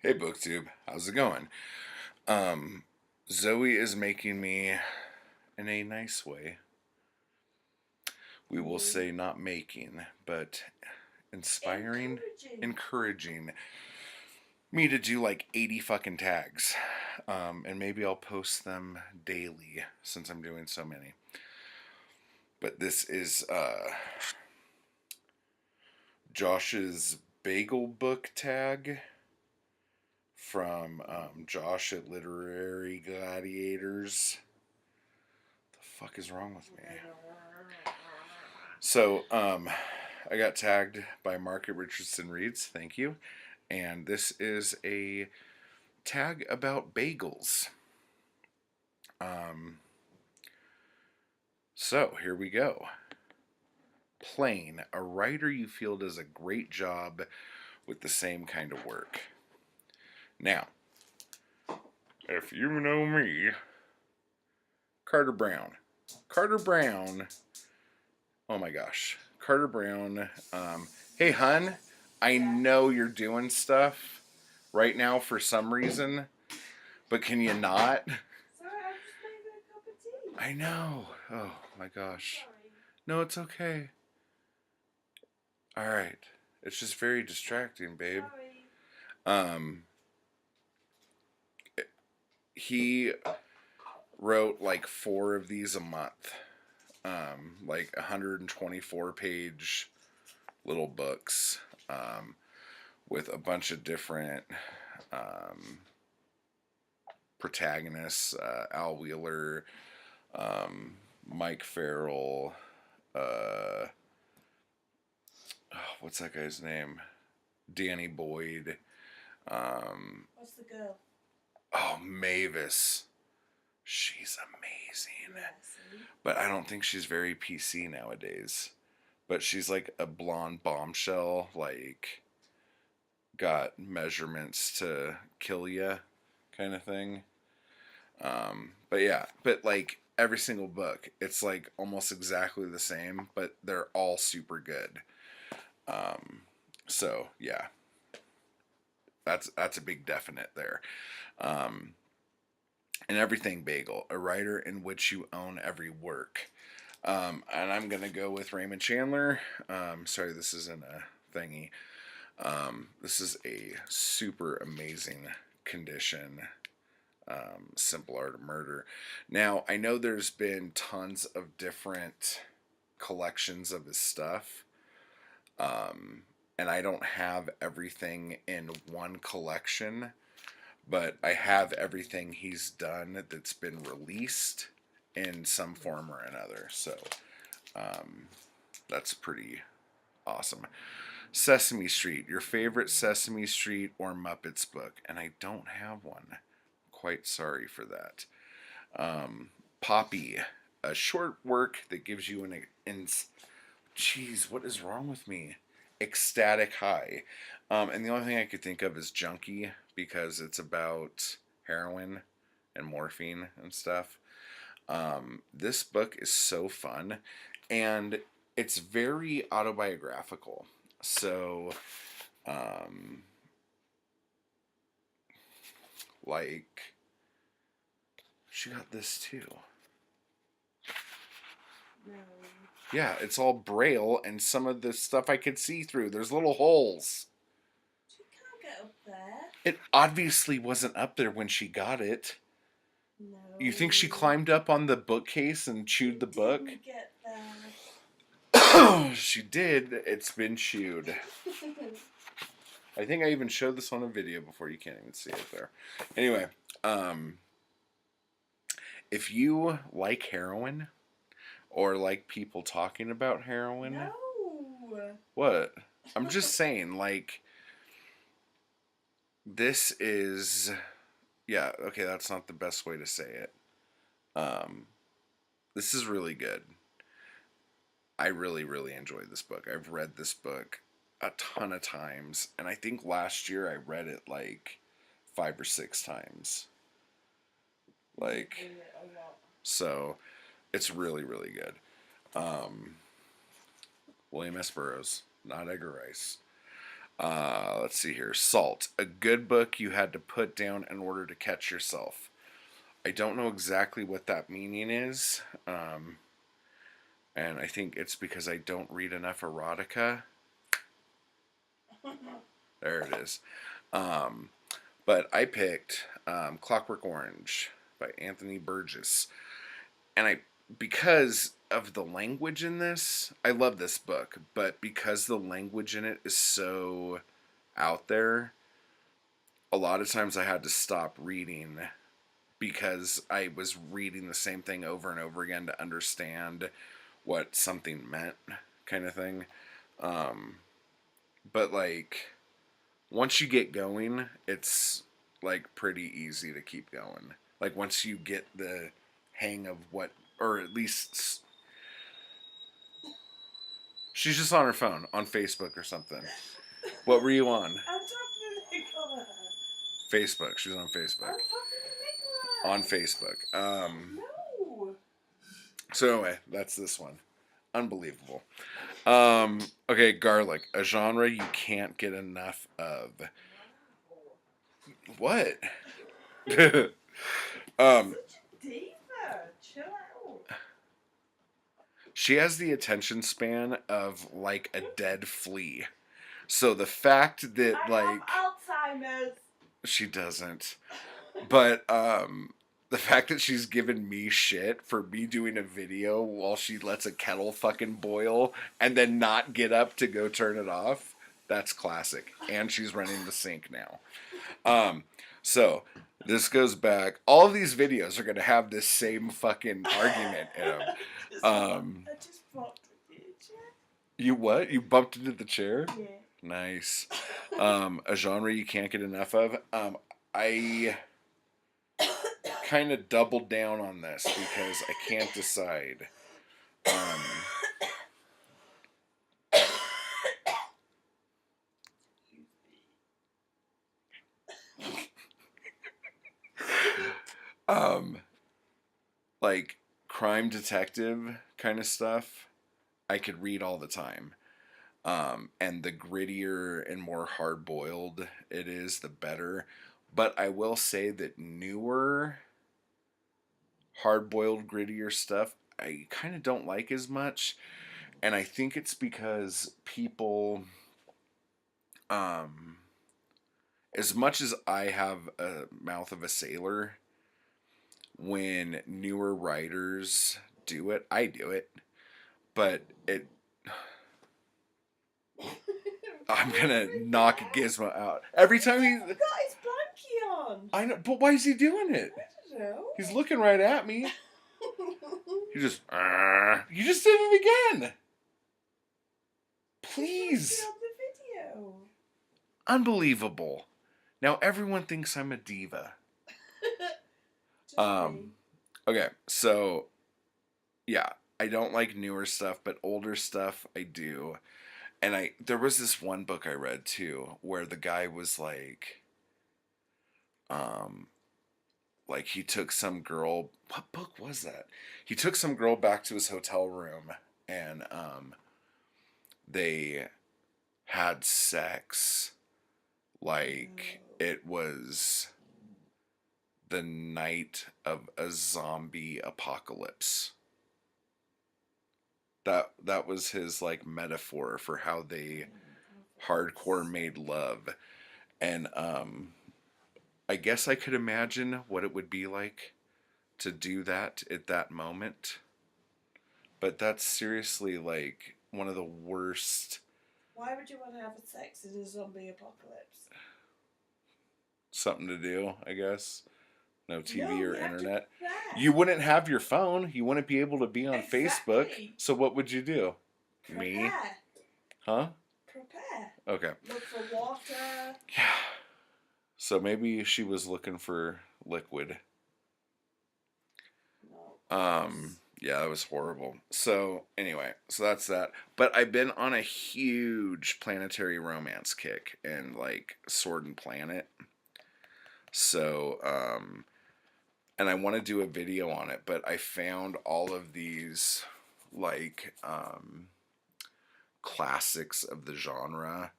Hey Booktube, how's it going? Zoe is making me, in a nice way, we will say not making, but inspiring, encouraging me to do like 80 fucking tags. And maybe I'll post them daily since I'm doing so many. But this is Josh's Bagel book tag from Josh at Literary Gladiators. The fuck is wrong with me? So, I got tagged by Market Richardson Reads. Thank you. And this is a tag about bagels. So, here we go. Plain, a writer you feel does a great job with the same kind of work. Now, if you know me, Carter Brown. Carter Brown, oh my gosh. Carter Brown, hey hun, I know you're doing stuff right now for some reason, but can you not? Sorry, I just made a cup of tea. I know. Oh my gosh. Sorry. No, it's okay. Alright. It's just very distracting, babe. Sorry. He wrote like 4 of these a month. Like 124 page little books. With a bunch of different protagonists, Al Wheeler, Mike Farrell, what's that guy's name? Danny Boyd. What's the girl? Oh, Mavis. She's amazing. Yeah, but I don't think she's very PC nowadays. But she's like a blonde bombshell, like got measurements to kill ya kind of thing. But yeah, but like every single book, it's like almost exactly the same, but they're all super good. So yeah, that's a big definite there. And everything bagel, a writer in which you own every work. And I'm gonna go with Raymond Chandler. Sorry, this isn't a thingy. This is a super amazing condition. Simple Art of Murder. Now, I know there's been tons of different collections of his stuff. And I don't have everything in one collection, but I have everything he's done that's been released in some form or another. So, that's pretty awesome. Sesame Street, your favorite Sesame Street or Muppets book? And I don't have one. Quite sorry for that. Poppy, a short work that gives you jeez, what is wrong with me? Ecstatic high. And the only thing I could think of is Junkie because it's about heroin and morphine and stuff. This book is so fun and it's very autobiographical. So, like, she got this too. No. Yeah, it's all braille, and some of the stuff I could see through. There's little holes. She can't get up there. It obviously wasn't up there when she got it. No. You think she climbed up on the bookcase and chewed the book? Didn't get there. She did. It's been chewed. I think I even showed this on a video before. You can't even see it there. Anyway, if you like heroin or like people talking about heroin, No. what? I'm just saying, like, this is, yeah, okay, that's not the best way to say it. This is really good. I really, really enjoyed this book. I've read this book a ton of times, and I think last year I read it like 5 or 6 times. Like, so it's really, really good. William S. Burroughs, not Edgar Rice. Let's see here. Salt. A good book you had to put down in order to catch yourself. I don't know exactly what that meaning is. And I think it's because I don't read enough erotica. There it is. Um, but I picked Clockwork Orange by Anthony Burgess. And because of the language in this, I love this book, but because the language in it is so out there, a lot of times I had to stop reading because I was reading the same thing over and over again to understand what something meant, kind of thing. Um, but like, once you get going, it's like pretty easy to keep going. Like, once you get the hang of what, or at least she's just on her phone on Facebook or something. What were you on? I'm talking to Nicola. Facebook. She's on I'm Facebook. talking to Nicola. On Facebook. No. So anyway, that's this one. Unbelievable. Okay, garlic, a genre you can't get enough of. What? um, Such a diva. Chill out. she has the attention span of like a dead flea. So the fact that I like have Alzheimer's. she doesn't, but the fact that she's given me shit for me doing a video while she lets a kettle fucking boil and then not get up to go turn it off, that's classic. And she's running the sink now. So this goes back. All of these videos are gonna have this same fucking argument in them. I just walked into the chair. You what? You bumped into the chair? Yeah. Nice. A genre you can't get enough of. I kind of doubled down on this because I can't decide. Um, like crime detective kind of stuff, I could read all the time. And the grittier and more hard boiled it is, the better. But I will say that newer, hard boiled, grittier stuff, I kind of don't like as much. And I think it's because people, um, as much as I have a mouth of a sailor, when newer writers do it, I do it. But I'm gonna knock Gizmo out every time He's got his blankie on. I know, but why is he doing it? I don't know. He's looking right at me. He just. You just did it again. Please. On the video. Unbelievable. Now everyone thinks I'm a diva. Just me. Okay, so yeah, I don't like newer stuff, but older stuff I do. And there was this one book I read too where the guy was like he took some girl, what book was that? He took some girl back to his hotel room and they had sex like it was the night of a zombie apocalypse. That was his like metaphor for how they hardcore made love. And I guess I could imagine what it would be like to do that at that moment. But that's seriously like one of the worst. Why would you want to have sex in a zombie apocalypse? Something to do, I guess. No TV or internet. Prepare. You wouldn't have your phone. You wouldn't be able to be on Facebook. Exactly. So what would you do? Prepare. Me? Huh? Prepare. Okay. Look for water. Yeah. So maybe she was looking for liquid. No. Yeah, that was horrible. So anyway, so that's that. But I've been on a huge planetary romance kick and like Sword and Planet. So and I want to do a video on it, but I found all of these like classics of the genre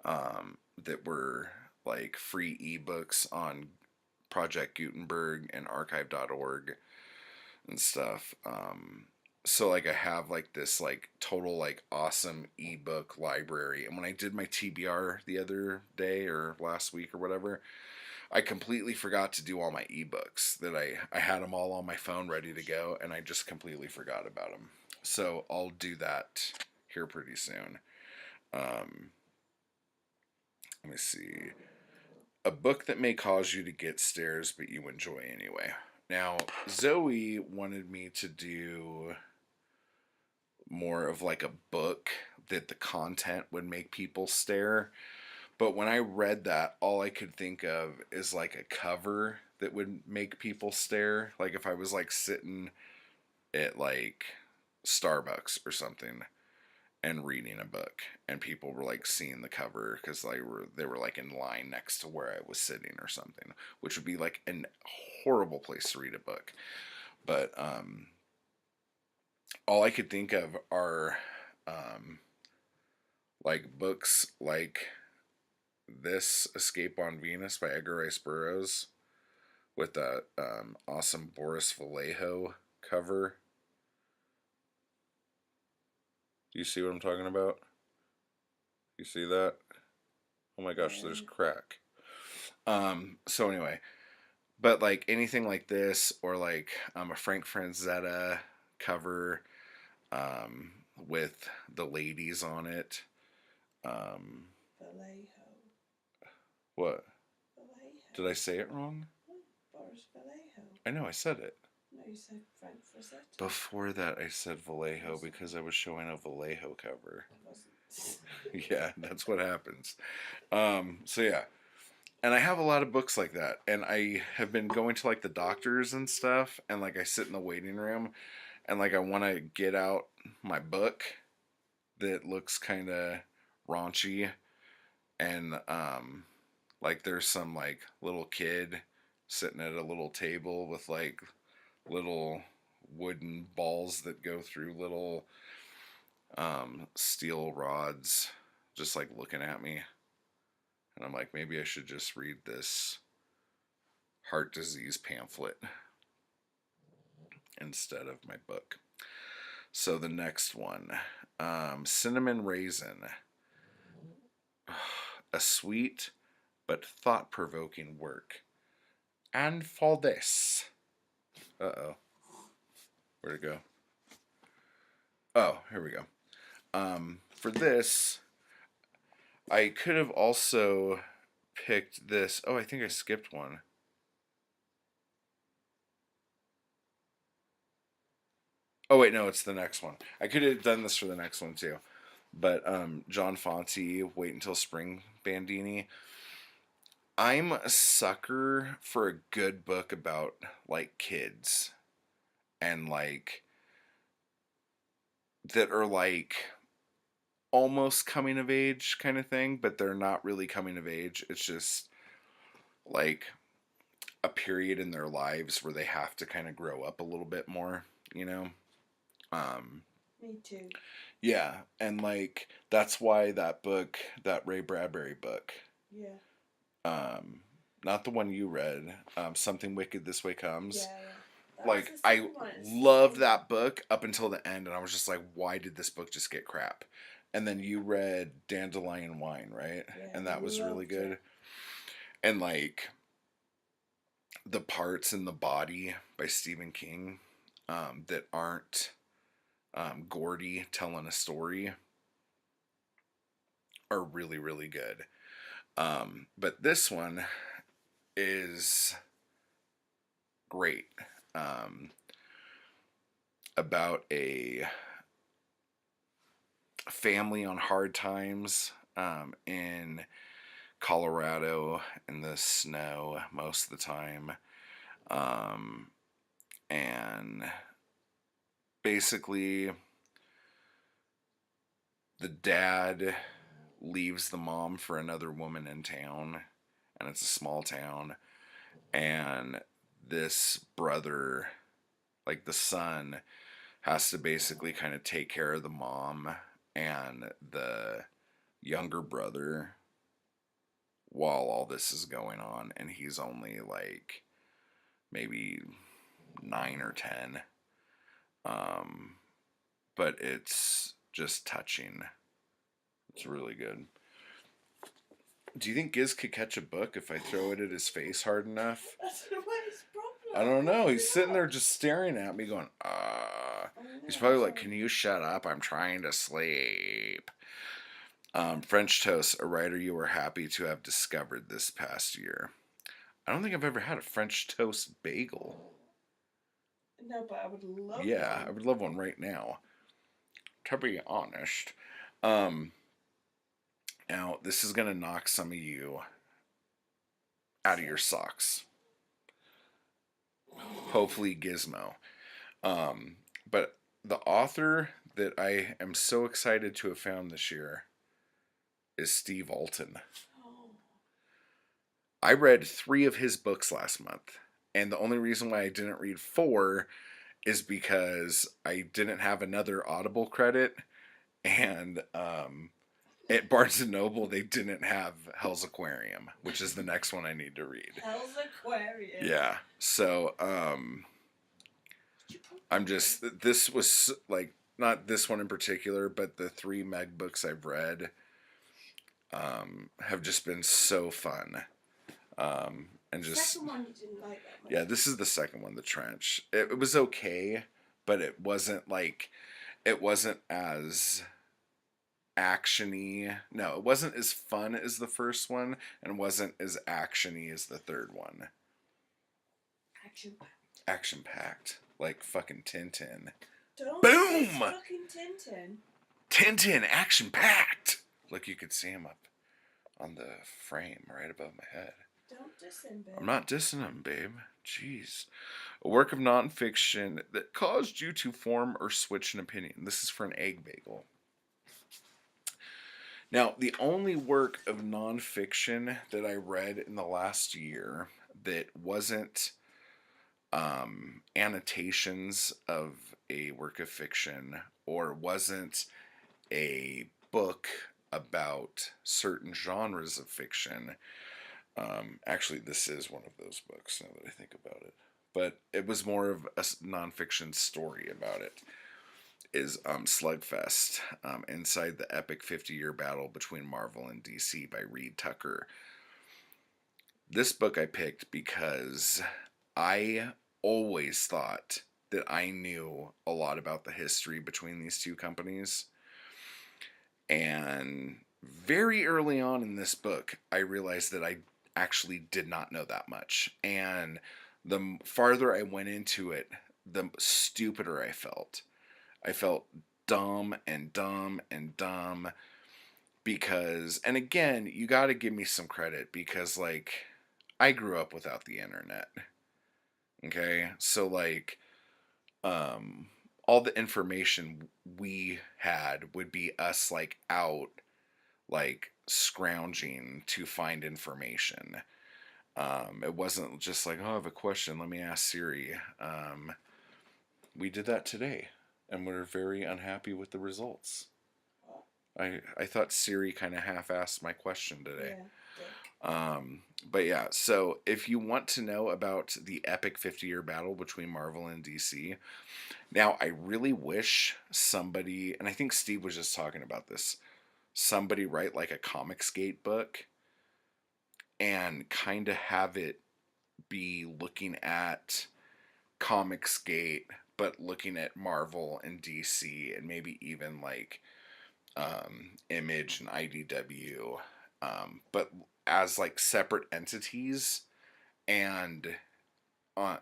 that were like free ebooks on Project Gutenberg and archive.org and stuff. So like I have like this like total like awesome ebook library. And when I did my TBR the other day or last week or whatever, I completely forgot to do all my ebooks. That I had them all on my phone ready to go, and I just completely forgot about them. So I'll do that here pretty soon. Um, Let me see. A book that may cause you to get stares, but you enjoy anyway. Now, Zoe wanted me to do more of like a book that the content would make people stare. But when I read that, all I could think of is like a cover that would make people stare. Like if I was like sitting at like Starbucks or something and reading a book and people were like seeing the cover because they were like in line next to where I was sitting or something, which would be like a horrible place to read a book. But all I could think of are um, like books like this Escape on Venus by Edgar Rice Burroughs with that awesome Boris Vallejo cover. Do you see what I'm talking about? You see that? Oh my gosh, there's crack. So anyway, but like anything like this or like a Frank Franzetta cover um, with the ladies on it. Um, Vallejo. what? Vallejo. Did I say it wrong? Boris Vallejo. I know I said it. No, you said Frank Frazetta. Before that, I said Vallejo because I was showing a Vallejo cover. It wasn't. Yeah, that's what happens. So yeah, and I have a lot of books like that, and I have been going to like the doctors and stuff, and like I sit in the waiting room, and like I want to get out my book that looks kind of raunchy, and like there's some like little kid sitting at a little table with like little wooden balls that go through little steel rods, just like looking at me. And I'm like, maybe I should just read this heart disease pamphlet instead of my book. So the next one, Cinnamon Raisin. A sweet but thought provoking work. And for this. Uh oh. Where'd it go? Oh, here we go. For this, I could have also picked this. Oh, I think I skipped one. Oh wait, no, it's the next one. I could have done this for the next one too, but John Fonte, Wait Until Spring, Bandini. I'm a sucker for a good book about like kids and like that are like almost coming of age kind of thing, but they're not really coming of age. It's just like a period in their lives where they have to kind of grow up a little bit more, you know? Um, Me too. yeah, and like that's why that book, that Ray Bradbury book, Yeah. um, not the one you read, Something Wicked This Way Comes. Yeah, yeah. That Like was the I second one. It's loved that book up until the end, and I was just like, why did this book just get crap? And then you read Dandelion Wine, right? Yeah, And that was really loved good. it. And like the parts in the body by Stephen King that aren't Gordy telling a story are really, really good. But this one is great. About a family on hard times in Colorado in the snow most of the time. Um, and basically, the dad leaves the mom for another woman in town, and it's a small town. And this brother, like the son, has to basically kind of take care of the mom, and the younger brother while all this is going on, and he's only like maybe 9 or 10. Um, but it's just touching. It's really good. Do you think Giz could catch a book if I throw it at his face hard enough? I don't know what his I problem. don't know. He's sitting there just staring at me, going, ah. He's probably like, "Can you shut up? I'm trying to sleep." French toast, a writer you were happy to have discovered this past year. I don't think I've ever had a French toast bagel. No, but I would love Yeah, I one. would love one right now. To be honest. Um, Now, this is going to knock some of you out of your socks. Hopefully, Gizmo. But the author that I am so excited to have found this year is Steve Alton. Oh. I read 3 of his books last month. And the only reason why I didn't read 4 is because I didn't have another Audible credit. And at Barnes and Noble, they didn't have Hell's Aquarium, which is the next one I need to read. Hell's Aquarium. Yeah. So, I'm just, this was like, not this one in particular, but the 3 Meg books I've read have just been so fun. And The just, second one you didn't like that much. yeah, this is the second one, The Trench. It was okay, but it wasn't as actiony. No, it wasn't as fun as the first one, and wasn't as actiony as the third one. Action. Action packed, like fucking Tintin. Don't Boom! fucking Tintin. Tintin, action packed. Look, you could see him up on the frame right above my head. Don't diss him, babe. I'm not dissing him, babe. Jeez. A work of nonfiction that caused you to form or switch an opinion. This is for an egg bagel. Now, the only work of nonfiction that I read in the last year that wasn't annotations of a work of fiction or wasn't a book about certain genres of fiction. Actually, this is one of those books now that I think about it. But it was more of a nonfiction story about it. Is Slugfest, inside the epic 50-year battle between Marvel and DC by Reed Tucker. This book I picked because I always thought that I knew a lot about the history between these two companies. And very early on in this book, I realized that I actually did not know that much. And the farther I went into it, the stupider I felt. I felt dumb and dumb and dumb because, and again, you got to give me some credit because, like, I grew up without the internet. Okay? So, like, all the information we had would be us, like, out, like, scrounging to find information. It wasn't just like, oh, I have a question, let me ask Siri. We did that today, and we're very unhappy with the results. I thought Siri kind of half-assed my question today. Yeah. But yeah, so if you want to know about the epic 50-year battle between Marvel and DC, now I really wish somebody, and I think Steve was just talking about this, somebody write like a Comicsgate book and kind of have it be looking at Comicsgate, but looking at Marvel and DC, and maybe even like Image and IDW, but as like separate entities and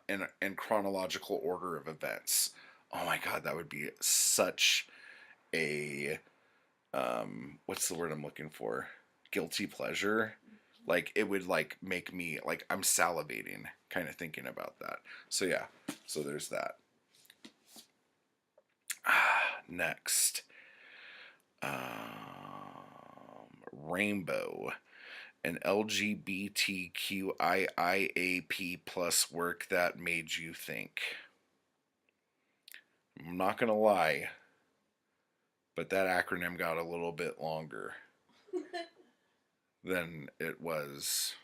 in chronological order of events. Oh my god, that would be such a what's the word I'm looking for? Guilty pleasure. Like it would like make me like I'm salivating kind of thinking about that. So yeah, so there's that. Next. Rainbow, an LGBTQIAP plus work that made you think. I'm not gonna lie, but that acronym got a little bit longer than it was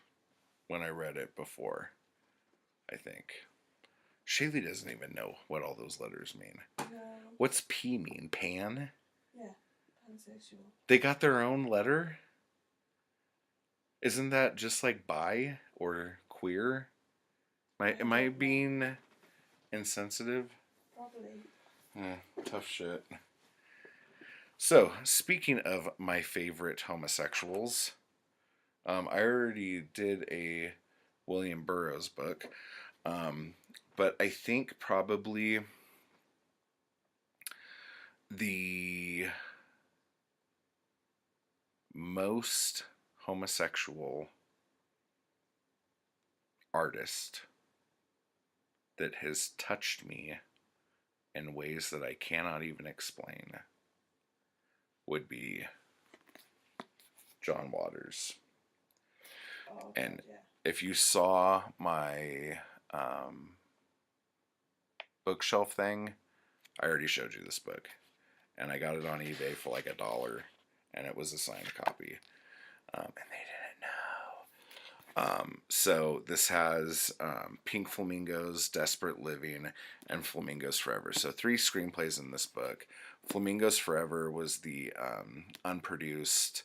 when I read it before, I think. Shaylee doesn't even know what all those letters mean. No. What's P mean? Pan? Yeah. Pansexual. They got their own letter? Isn't that just like bi or queer? Am I being insensitive? Probably. Tough shit. So, speaking of my favorite homosexuals, I already did a William Burroughs book, but I think probably the most homosexual artist that has touched me in ways that I cannot even explain would be John Waters. Oh, And God, yeah. if you saw my bookshelf thing, I already showed you this book. And I got it on eBay for like $1, and it was a signed copy. And they didn't know. So this has Pink Flamingos, Desperate Living, and Flamingos Forever. So 3 screenplays in this book. Flamingos Forever was the unproduced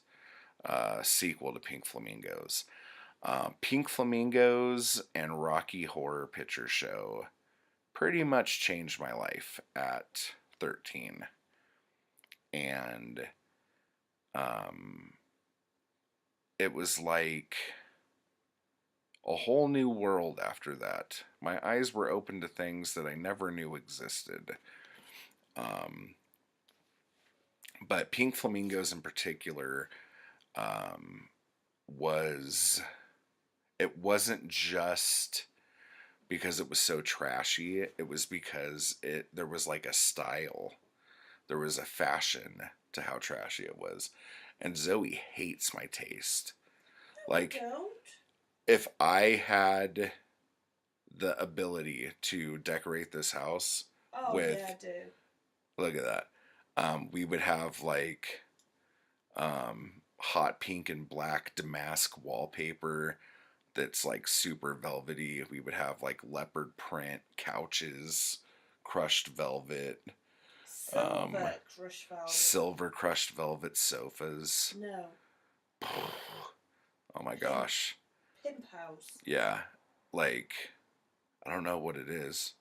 sequel to Pink Flamingos. Pink Flamingos and Rocky Horror Picture Show pretty much changed my life at 13. And it was like a whole new world after that. My eyes were open to things that I never knew existed. But Pink Flamingos in particular it wasn't just because it was so trashy. It was because there was like a style. There was a fashion to how trashy it was. And Zoe hates my taste. Like, Don't. if I had the ability to decorate this house with, yeah, I do. look at that, we would have like hot pink and black damask wallpaper that's like super velvety. We would have like leopard print couches, crushed velvet, silver crushed velvet sofas. No. Oh my gosh. Pimp house. Yeah. Like, I don't know what it is.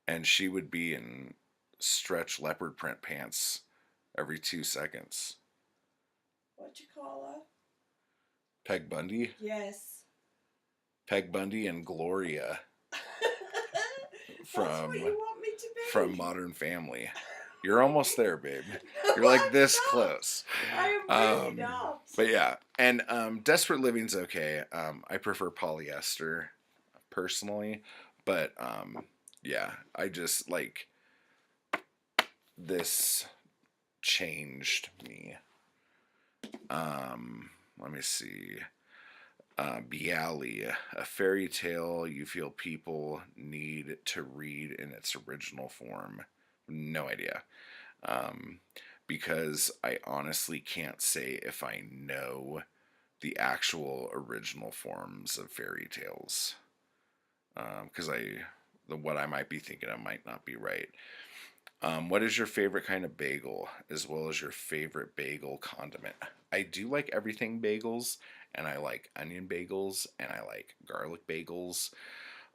And she would be in stretch leopard print pants every 2 seconds. What'd you call her? Peg Bundy? Yes. Peg Bundy and Gloria from That's what you want me to be. from Modern Family. You're almost there, babe. You're like this close. I am really not. But yeah, and Desperate Living's okay. I prefer polyester personally, but yeah, I just like this changed me. Let me see. Bialy, a fairy tale you feel people need to read in its original form. No idea. Because I honestly can't say if I know the actual original forms of fairy tales. Because what I might be thinking of might not be right. What is your favorite kind of bagel, as well as your favorite bagel condiment? I do like everything bagels, and I like onion bagels, and I like garlic bagels.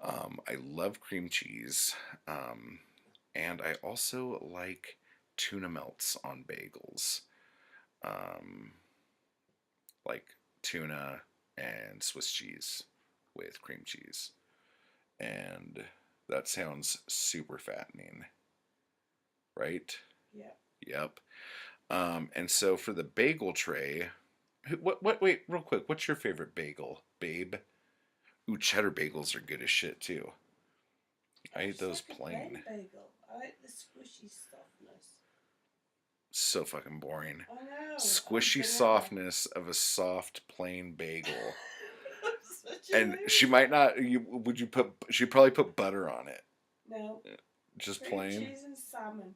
I love cream cheese, and I also like tuna melts on bagels, like tuna and Swiss cheese with cream cheese, and that sounds super fattening, right? Yeah. Yep. And so for the bagel tray, wait, real quick, what's your favorite bagel, babe? Ooh, cheddar bagels are good as shit too. I eat those plain. Bagel. I like the squishy softness. So fucking boring. I know. Squishy softness of a soft plain bagel. And she might not. She'd probably put butter on it. No. Just cream plain. Cheese and salmon.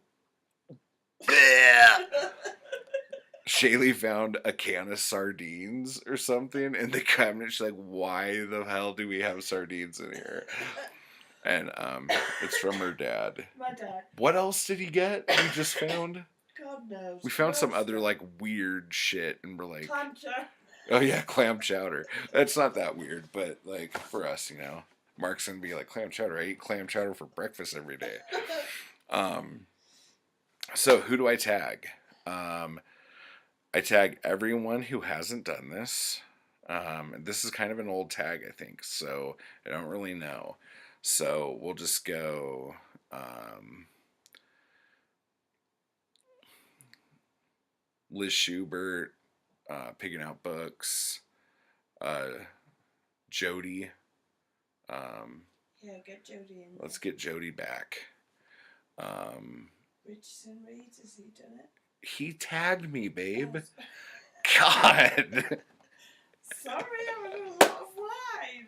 Shaylee found a can of sardines or something in the cabinet. She's like, "Why the hell do we have sardines in here?" And it's from her dad. My dad. What else did he get? We just found. God knows. We found some What else other did- like weird shit, and we're like, Clam chowder. "Oh yeah, clam chowder." It's not that weird, but like for us, Mark's gonna be like clam chowder. I eat clam chowder for breakfast every day. So who do I tag? I tag everyone who hasn't done this. And this is kind of an old tag, I think, so I don't really know. So we'll just go. Liz Schubert, Picking Out Books, Jody. Yeah, get Jody in. Let's get Jody back. Richardson Reed, has he done it? He tagged me, babe. Oh, God. sorry, I'm in a lot of wine.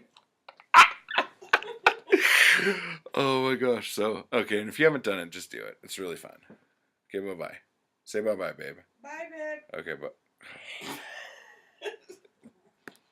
Oh my gosh. So, okay, and if you haven't done it, just do it. It's really fun. Okay, bye-bye. Say bye-bye, babe. Bye, babe. Okay, bye.